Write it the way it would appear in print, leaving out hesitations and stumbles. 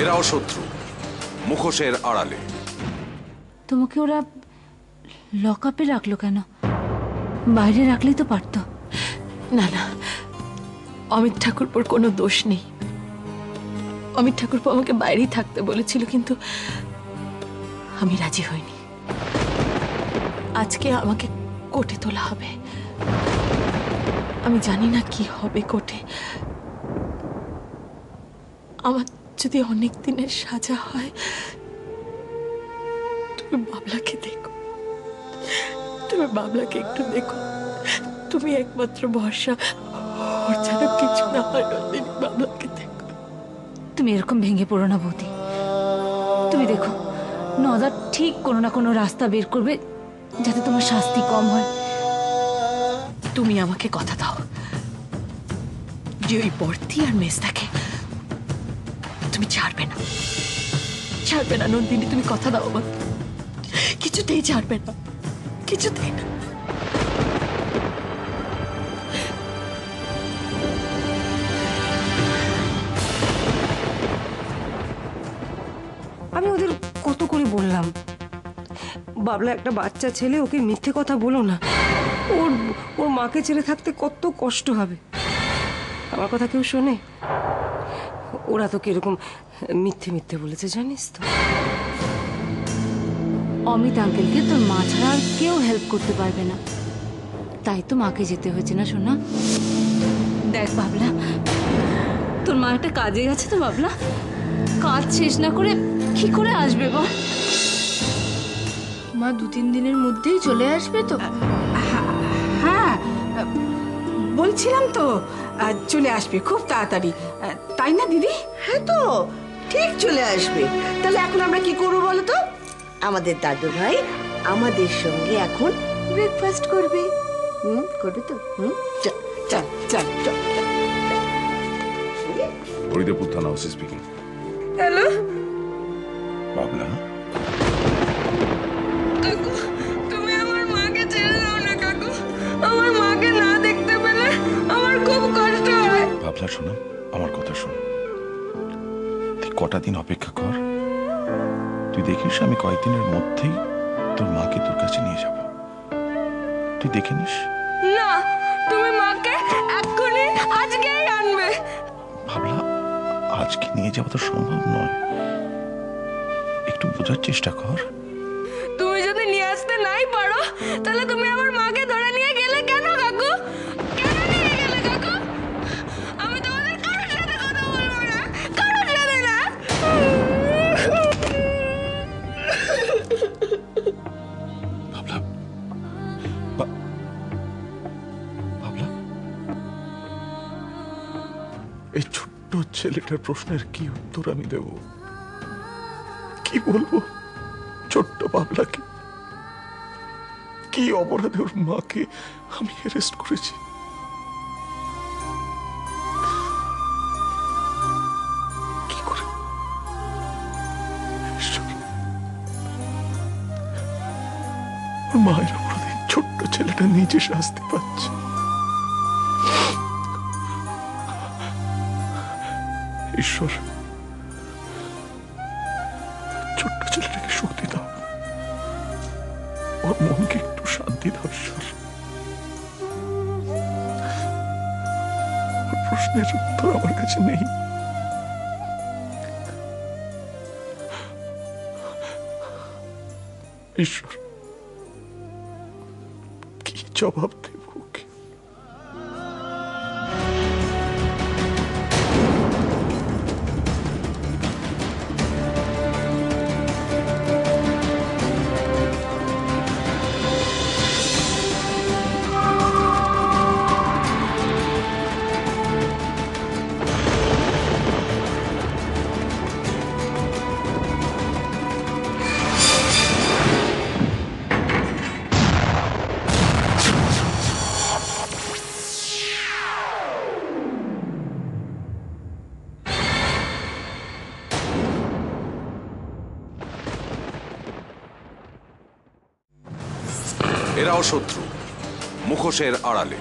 এরাও শত্রু, মুখোশের আড়ালে। তোমাকে ওরা লকআপে রাখলো কেন? বাইরে রাখলেই তো পারতো। না না, অমিত ঠাকুরপোর কোনো দোষ নেই। অমিত ঠাকুরপো আমাকে বাইরেই থাকতে বলেছিল, কিন্তু আমি রাজি হইনি। আজকে আমাকে কোর্টে তোলা হবে। আমি জানি না কি হবে কোর্টে। আমার যদি অনেক দিনের সাজা হয়, তুমি বাবলাকে দেখো, তুমি বাবলাকে একটু দেখো। তুমি একমাত্র ভরসা, ওর যেন কিছু না হয়। নন্দিনী, বাবলাকে দেখো। তুমি এরকম ভেঙে পড়ো না বৌদি। তুমি দেখো, নদা ঠিক কোনো না কোনো রাস্তা বের করবে যাতে তোমার শাস্তি কম হয়। তুমি আমাকে কথা দাও যে ওই বর্তি আর মেজদাকে তুমি ছাড়বে না। ছাড়বে না নন্দিনী, তুমি কথা দাও আমাকে। কিছুতেই ছাড়বে না, কিছুতেই না। আমি ওদের কত করে বললাম, বাবলা একটা বাচ্চা ছেলে, ওকে মিথ্যে কথা বলো না। ওর ওর মাকে ছেড়ে থাকতে কত কষ্ট হবে। আমার কথা কেউ শোনে? ওরা তো কিরকম মিথ্যে মিথ্যে বলেছে জানিস তো। অমিত আঙ্কেলকে তোর মা ছাড়া আর কেউ হেল্প করতে পারবে না, তাই তো মাকে যেতে হয়েছে না সোনা। দেখ বাবলা, তোর মা একটা কাজে গেছে তো বাবলা, কাজ শেষ না করে কি করে আসবে বল? মা 2-3 দিনের মধ্যেই চলে আসবে তো? হ্যাঁ, বলছিলাম তো চলে আসবে খুব তাড়াতাড়ি, তাই না দিদি? হ্যাঁ তো, ঠিক চলে আসবে। তাহলে এখন আমরা কি করবো বলো তো? আমাদের দাদু ভাই আমাদের সঙ্গে এখন ব্রেকফাস্ট করবে। করবে তো? চল চল চল চল। হরিদেবপুর থানা ওসি স্পিকিং। হ্যালো বাবলা, কাকু, তুমি আমার মাকে ছেড়ে দাও না কাকু। আমার মাকে না দেখতে পেলে আমার খুব কষ্ট হয়। বাবলা শোনা, আমার কথা শোন। তুই কটা দিন অপেক্ষা কর। তুই দেখিস আমি কয়েকদিনের মধ্যেই তোর মাকে তোর কাছে নিয়ে যাব। তুই দেখে নিস। না, তুমি মাকে এক্ষুনি আজকেই আনবে। ভাবলা, আজকে নিয়ে যাওয়া তো সম্ভব নয়। একটু বোঝার চেষ্টা কর। তুমি যদি নিয়ে আসতে নাই পারো, তাহলে তুমি আমার মাকে ধরে নিয়ে গেলে কেন কাকু? কেন নিয়ে গেলে কাকু? আমি তোমাদের কারোর সাথে কথা বলবো না, কারোর সাথে না। ভাবলা, ভাবলা, এই ছোট্ট ছেলেটার প্রশ্নের কি উত্তর আমি দেব? কি বলবো ছোট্ট বাবলাকে? কি অপরাধে ওর মাকে আমি অ্যারেস্ট করেছি? কি করে? ওর মায়ের অপরাধে ছোট্ট ছেলেটা নিজে শাস্তি পাচ্ছে। ঈশ্বর, ছোট্ট ছেলেটাকে শক্তি দাও, ওর মনকে একটু শান্তি দাও ঈশ্বর। ওর প্রশ্নের উত্তর আমার কাছে নেই। ঈশ্বর, কি জবাব দেব ওকে? এরাও শত্রু, মুখোশের আড়ালে।